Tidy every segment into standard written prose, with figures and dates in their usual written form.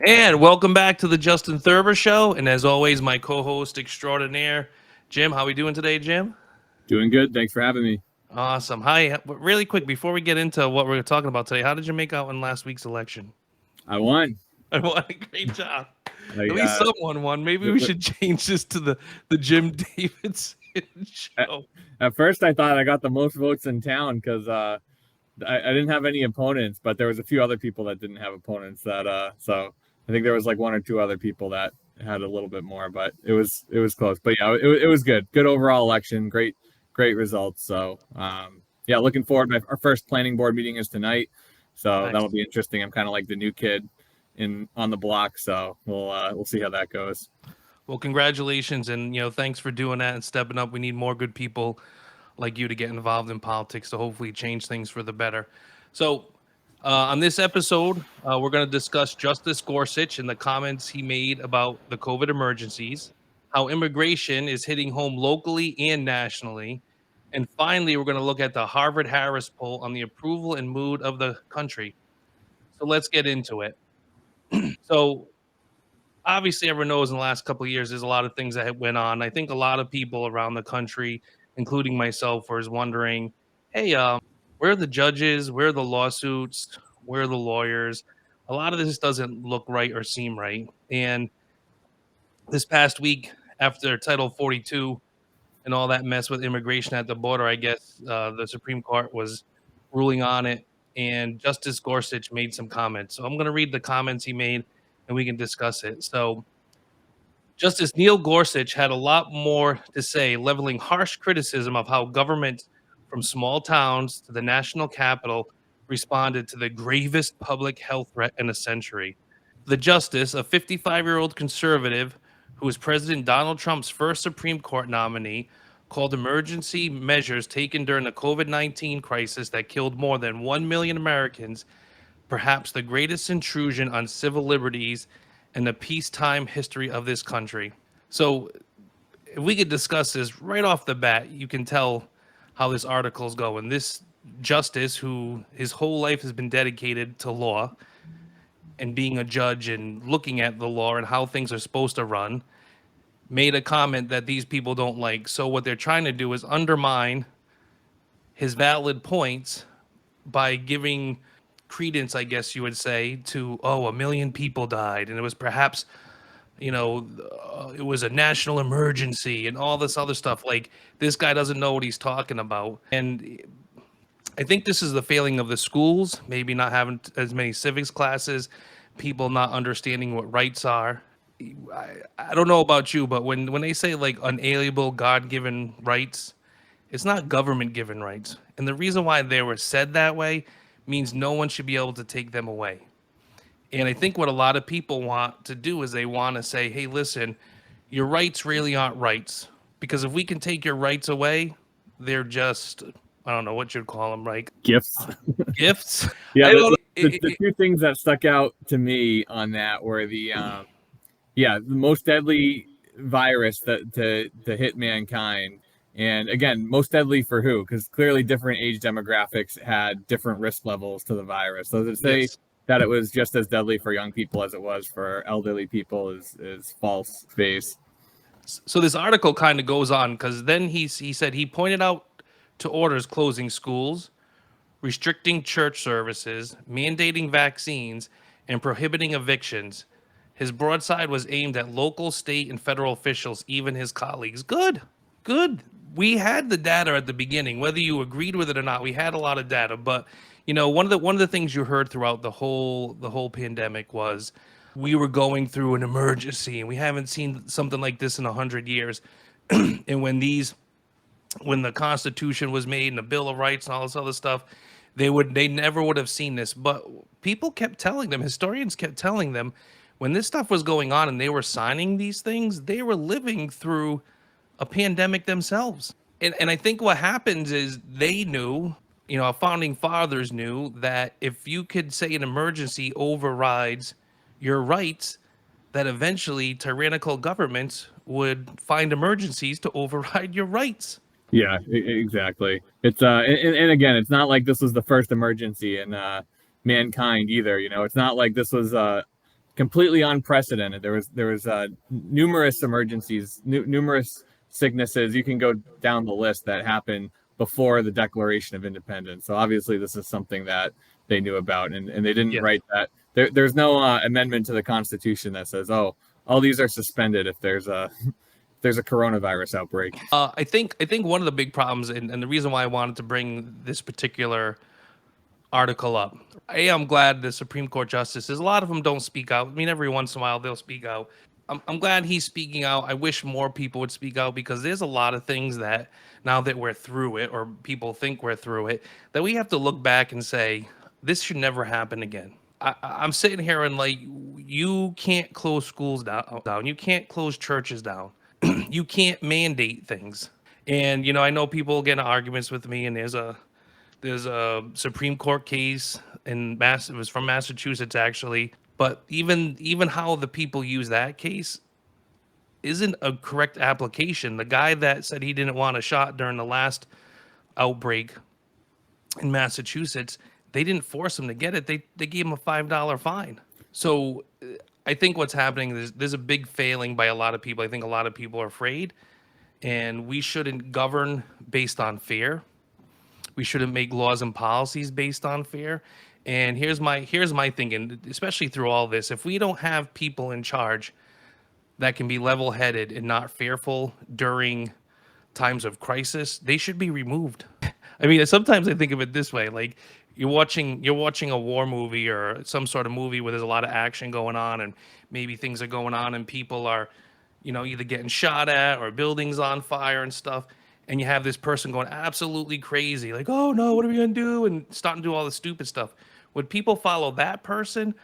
And welcome back to the Justin Thurber Show. And as always, my co-host extraordinaire, Jim. How are we doing today, Jim? Doing good. Thanks for having me. Awesome. Hi. Really quick, before we get into what we're talking about today, how did you make out in last week's election? I won. What a great job. I, At least someone won. Maybe we should change this to the Jim Davidson at, show. at first, I thought I got the most votes in town because I didn't have any opponents, but there was a few other people that didn't have opponents. So I think there was like one or two other people that had a little bit more, but it was close. But yeah, it was good. Good overall election. Great results. So yeah, looking forward. Our first planning board meeting is tonight, so Nice. that'll be interesting. I'm kind of like the new kid on the block, so we'll see how that goes. Well, congratulations, and thanks for doing that and stepping up. We need more good people like you to get involved in politics to hopefully change things for the better. So, on this episode, we're going to discuss Justice Gorsuch and the comments he made about the COVID emergencies, how immigration is hitting home locally and nationally, and finally, we're going to look at the Harvard Harris poll on the approval and mood of the country. So, let's get into it. So, obviously everyone knows in the last couple of years there's a lot of things that went on. I think a lot of people around the country, including myself, was wondering, hey, where are the judges? Where are the lawsuits? Where are the lawyers? A lot of this doesn't look right or seem right. And this past week, after Title 42 and all that mess with immigration at the border, I guess the Supreme Court was ruling on it, and Justice Gorsuch made some comments. So I'm going to read the comments he made, and we can discuss it. So Justice Neil Gorsuch had a lot more to say, leveling harsh criticism of how government from small towns to the national capital responded to the gravest public health threat in a century. The justice, a 55-year-old conservative who was President Donald Trump's first Supreme Court nominee, called emergency measures taken during the COVID-19 crisis that killed more than 1 million Americans perhaps the greatest intrusion on civil liberties in the peacetime history of this country. So, if we could discuss this right off the bat, you can tell how this article's going. This justice, who his whole life has been dedicated to law and being a judge and looking at the law and how things are supposed to run, made a comment that these people don't like. So, what they're trying to do is undermine his valid points by giving credence, I guess you would say, to, oh, 1 million people died, and it was perhaps, it was a national emergency and all this other stuff. Like, this guy doesn't know what he's talking about. And I think this is the failing of the schools, maybe not having as many civics classes, people not understanding what rights are. I don't know about you, but when they say like unalienable God-given rights, it's not government-given rights. And the reason why they were said that way means no one should be able to take them away. And I think what a lot of people want to do is they want to say, hey, listen, your rights really aren't rights. Because if we can take your rights away, they're just, I don't know what you'd call them, right? Gifts. Gifts. Yeah, I don't the two things that stuck out to me on that were the most deadly virus to hit mankind. And again, most deadly for who? Because clearly different age demographics had different risk levels to the virus. So to say Yes. that it was just as deadly for young people as it was for elderly people is false face. So this article kind of goes on because then he said he pointed out to orders closing schools, restricting church services, mandating vaccines, and prohibiting evictions. His broadside was aimed at local, state, and federal officials, even his colleagues. Good, good. We had the data at the beginning, whether you agreed with it or not. We had a lot of data, but one of the things you heard throughout the whole pandemic was we were going through an emergency, and we haven't seen something like this in 100 years. And when the Constitution was made and the Bill of Rights and all this other stuff, they never would have seen this. But people kept telling them, historians kept telling them, when this stuff was going on and they were signing these things, they were living through a pandemic themselves. And I think what happens is they knew, our founding fathers knew that if you could say an emergency overrides your rights, that eventually tyrannical governments would find emergencies to override your rights. Yeah, exactly. It's and again, it's not like this was the first emergency in mankind either. It's not like this was completely unprecedented. There was numerous emergencies, numerous sicknesses. You can go down the list that happened before the Declaration of Independence. So obviously, this is something that they knew about, and they didn't Yes. write that. There's no amendment to the Constitution that says, "Oh, all these are suspended if there's a there's a coronavirus outbreak." I think one of the big problems, and the reason why I wanted to bring this particular article up. I'm glad the Supreme Court justices, a lot of them don't speak out. I mean, every once in a while they'll speak out. I'm glad he's speaking out. I wish more people would speak out because there's a lot of things that now that we're through it, or people think we're through it, that we have to look back and say, this should never happen again. I'm sitting here and like, you can't close schools down. You can't close churches down. You can't mandate things. And, I know people get in arguments with me, and there's a Supreme Court case it was from Massachusetts actually, but even how the people use that case isn't a correct application. The guy that said he didn't want a shot during the last outbreak in Massachusetts, they didn't force him to get it. They gave him a $5 fine. So I think what's happening is there's a big failing by a lot of people. I think a lot of people are afraid, and we shouldn't govern based on fear. We shouldn't make laws and policies based on fear. And here's my thinking, especially through all this. If we don't have people in charge that can be level-headed and not fearful during times of crisis, they should be removed. I mean, sometimes I think of it this way: like you're watching a war movie or some sort of movie where there's a lot of action going on, and maybe things are going on, and people are, either getting shot at or buildings on fire and stuff. And you have this person going absolutely crazy, like, oh no, what are we gonna do? And starting to do all the stupid stuff. Would people follow that person,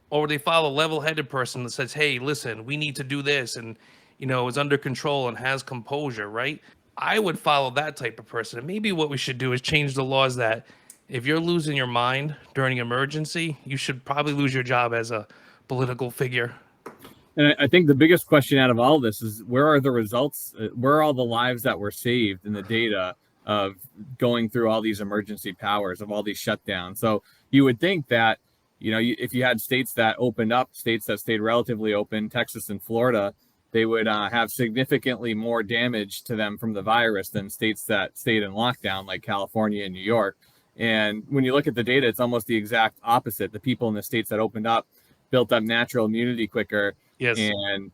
or would they follow a level-headed person that says, hey, listen, we need to do this, and is under control and has composure, right? I would follow that type of person. And maybe what we should do is change the laws that if you're losing your mind during an emergency, you should probably lose your job as a political figure. And I think the biggest question out of all this is, where are the results? Where are all the lives that were saved in the data of going through all these emergency powers, of all these shutdowns? So you would think that, if you had states that opened up, states that stayed relatively open, Texas and Florida, they would have significantly more damage to them from the virus than states that stayed in lockdown, like California and New York. And when you look at the data, it's almost the exact opposite. The people in the states that opened up built up natural immunity quicker. Yes. And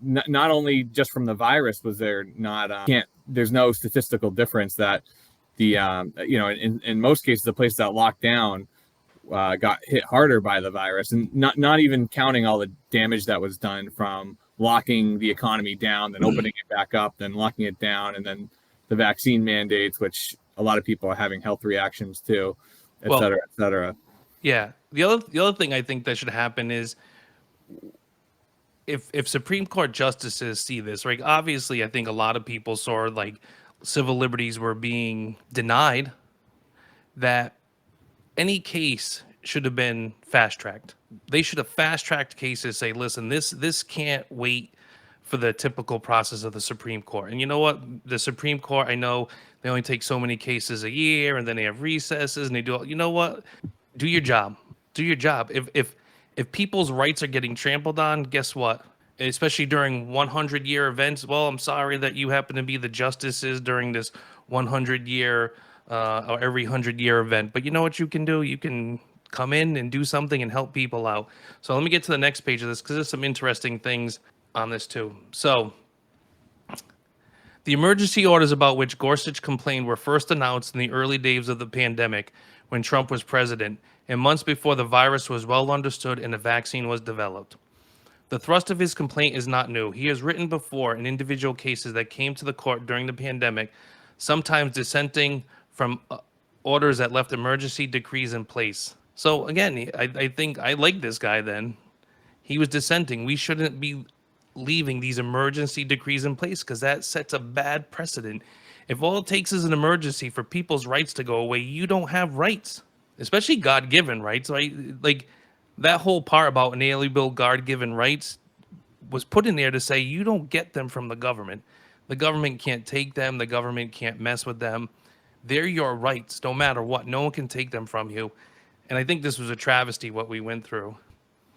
not only just from the virus was there not there's no statistical difference that the in most cases the places that locked down got hit harder by the virus, and not even counting all the damage that was done from locking the economy down, then opening it back up, then locking it down, and then the vaccine mandates, which a lot of people are having health reactions to, et cetera, et cetera. Yeah. The other thing I think that should happen is, if Supreme Court justices see this, right? Obviously, I think a lot of people saw like civil liberties were being denied, that any case should have been fast tracked. They should have fast tracked cases. Say, listen, this can't wait for the typical process of the Supreme Court. And you know what? The Supreme Court, I know they only take so many cases a year, and then they have recesses, and they do. You know what? Do your job. Do your job. If people's rights are getting trampled on, guess what? Especially during 100-year events. Well, I'm sorry that you happen to be the justices during this 100-year or every 100-year event. But you know what you can do? You can come in and do something and help people out. So let me get to the next page of this, because there's some interesting things on this too. So the emergency orders about which Gorsuch complained were first announced in the early days of the pandemic when Trump was president, and months before the virus was well understood and a vaccine was developed. The thrust of his complaint is not new. He has written before in individual cases that came to the court during the pandemic, sometimes dissenting from orders that left emergency decrees in place. So again, I think I like this guy then. He was dissenting. We shouldn't be leaving these emergency decrees in place, because that sets a bad precedent. If all it takes is an emergency for people's rights to go away, you don't have rights, especially God-given rights, right? Like that whole part about inalienable God-given rights was put in there to say you don't get them from the government. The government can't take them. The government can't mess with them. They're your rights, no matter what. No one can take them from you. And I think this was a travesty what we went through.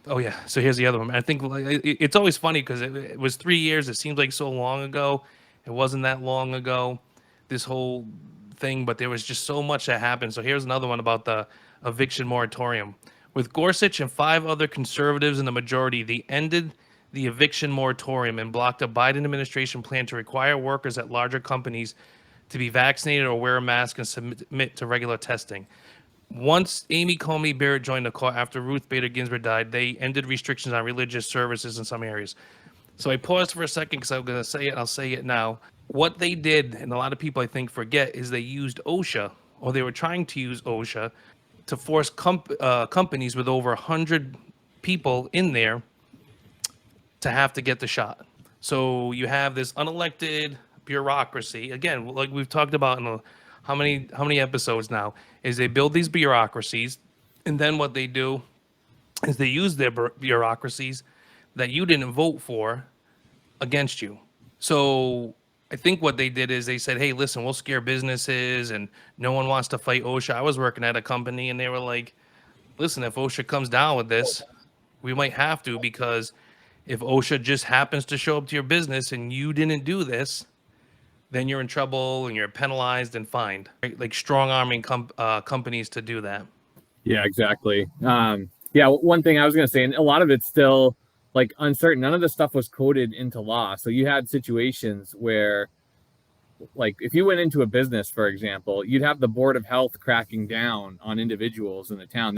Oh yeah. So here's the other one. I think like, it's always funny because it was 3 years. It seems like so long ago. It wasn't that long ago. This whole thing, but there was just so much that happened. So here's another one about the eviction moratorium. With Gorsuch and five other conservatives in the majority, they ended the eviction moratorium and blocked a Biden administration plan to require workers at larger companies to be vaccinated or wear a mask and submit to regular testing. Once Amy Coney Barrett joined the court after Ruth Bader Ginsburg died, they ended restrictions on religious services in some areas. So I paused for a second because I'm going to say it. I'll say it now. What they did, and a lot of people I think forget, is they used OSHA, or they were trying to use OSHA, to force companies with over 100 people in there to have to get the shot. So you have this unelected bureaucracy. Again, like we've talked about in how many episodes now, is they build these bureaucracies, and then what they do is they use their bureaucracies that you didn't vote for against you. So I think what they did is they said, "Hey, listen, we'll scare businesses, and no one wants to fight OSHA." I was working at a company, and they were like, "Listen, if OSHA comes down with this, we might have to because if OSHA just happens to show up to your business and you didn't do this, then you're in trouble and you're penalized and fined." Right? Like strong arming companies to do that. Yeah, exactly. Yeah, one thing I was going to say, and a lot of it's still like uncertain. None of this stuff was coded into law. So you had situations where, like, if you went into a business, for example, you'd have the board of health cracking down on individuals in the town.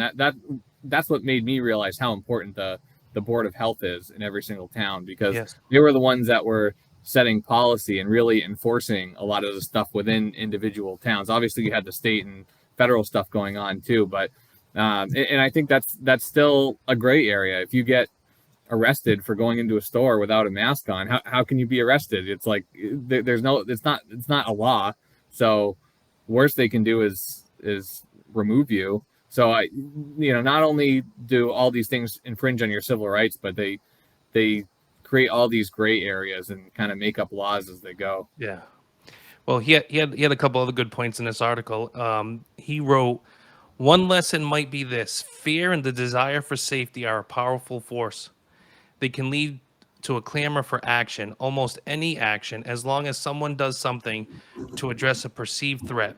That's what made me realize how important the board of health is in every single town, because Yes. they were the ones that were setting policy and really enforcing a lot of the stuff within individual towns. Obviously, you had the state and federal stuff going on too, but and I think that's still a gray area. If you get arrested for going into a store without a mask on, how can you be arrested? It's like there's no, it's not a law. So worst they can do is remove you. So not only do all these things infringe on your civil rights, but they create all these gray areas and kind of make up laws as they go. Yeah. Well, he had a couple other good points in this article. He wrote, "One lesson might be this: fear and the desire for safety are a powerful force. They can lead to a clamor for action, almost any action, as long as someone does something to address a perceived threat.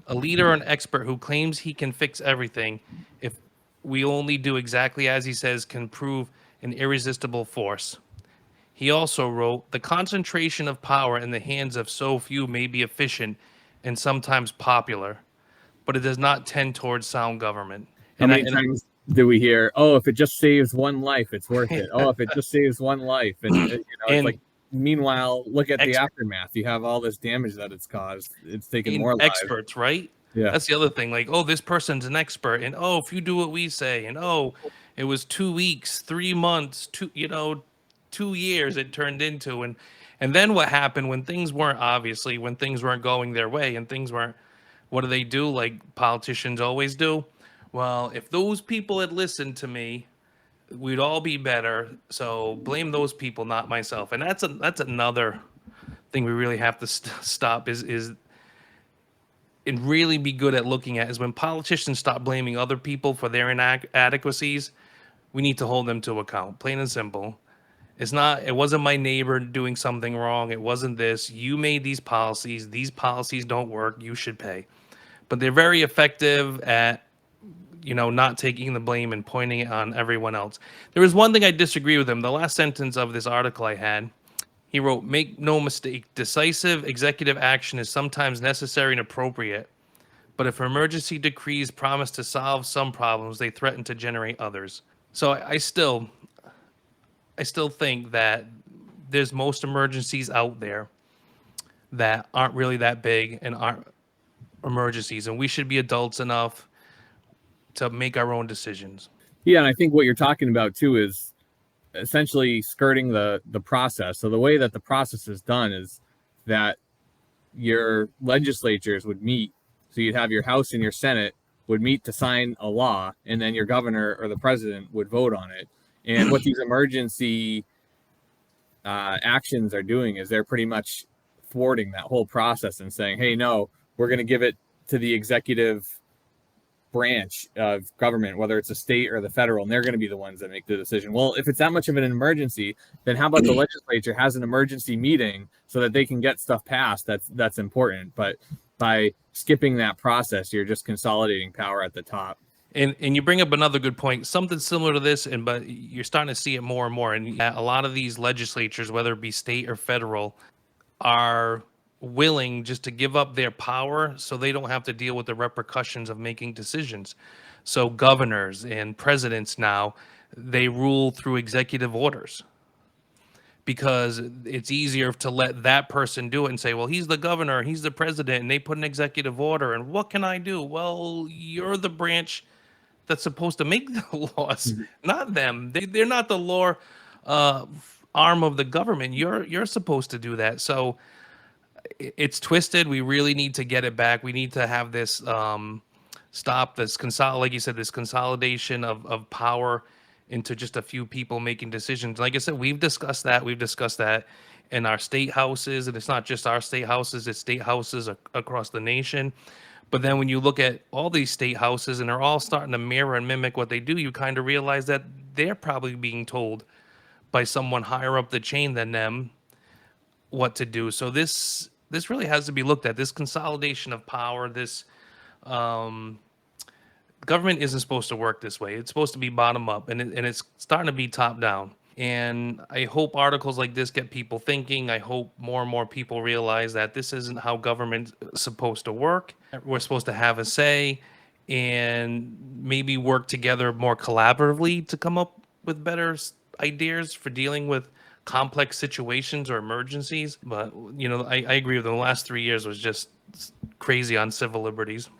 A leader or an expert who claims he can fix everything, if we only do exactly as he says, can prove an irresistible force." He also wrote, "The concentration of power in the hands of so few may be efficient and sometimes popular, but it does not tend towards sound government." How And I many and times do we hear, "Oh, if it just saves one life, it's worth it. Oh, if it just saves one life," and it's like, and meanwhile, look at the ex, aftermath. You have all this damage that it's caused. It's taken in more lives. experts, right? Yeah. That's the other thing. Like, oh, this person's an expert, and oh, if you do what we say, and oh, it was 2 weeks, 3 months, 2 years it turned into, and then what happened when things weren't obviously when things weren't going their way and things weren't. What do they do? Like politicians always do. Well, if those people had listened to me, we'd all be better. So blame those people, not myself. And that's another thing we really have to stop is and really be good at looking at is when politicians stop blaming other people for their inadequacies, we need to hold them to account. Plain and simple. It wasn't my neighbor doing something wrong. It wasn't this. You made these policies. These policies don't work. You should pay. But they're very effective at not taking the blame and pointing it on everyone else. There was one thing I disagree with him. The last sentence of this article I had, he wrote, "Make no mistake, decisive executive action is sometimes necessary and appropriate, but if emergency decrees promise to solve some problems, they threaten to generate others." So I still think that there's most emergencies out there that aren't really that big and aren't emergencies, and we should be adults enough to make our own decisions. Yeah, and I think what you're talking about too is essentially skirting the process. So the way that the process is done is that your legislatures would meet. So you'd have your House and your Senate would meet to sign a law, and then your governor or the president would vote on it. And what these emergency actions are doing is they're pretty much thwarting that whole process and saying, "Hey, no, we're going to give it to the executive branch of government, whether it's a state or the federal, and they're going to be the ones that make the decision. Well, if it's that much of an emergency, then how about the legislature has an emergency meeting so that they can get stuff passed that's important. But by skipping that process, you're just consolidating power at the top. And you bring up another good point, something similar to this, but you're starting to see it more and more. And a lot of these legislatures, whether it be state or federal, are willing just to give up their power so they don't have to deal with the repercussions of making decisions. So governors and presidents now, they rule through executive orders because it's easier to let that person do it and say, well, he's the governor, he's the president, and they put an executive order. And what can I do? Well, you're the branch that's supposed to make the laws, not them. They're not the law arm of the government. You're supposed to do that. So it's twisted. We really need to get it back. We need to have this stop this like you said, this consolidation of power into just a few people making decisions. Like I said, we've discussed that. We've discussed that in our state houses, and it's not just our state houses, it's state houses across the nation. But then when you look at all these state houses and they're all starting to mirror and mimic what they do, you kind of realize that they're probably being told by someone higher up the chain than them what to do. So this really has to be looked at. This consolidation of power, this government isn't supposed to work this way. It's supposed to be bottom up, and it's starting to be top down. And I hope articles like this get people thinking. I hope more and more people realize that this isn't how government's supposed to work. We're supposed to have a say and maybe work together more collaboratively to come up with better ideas for dealing with complex situations or emergencies. But, I agree with them. The last 3 years was just crazy on civil liberties.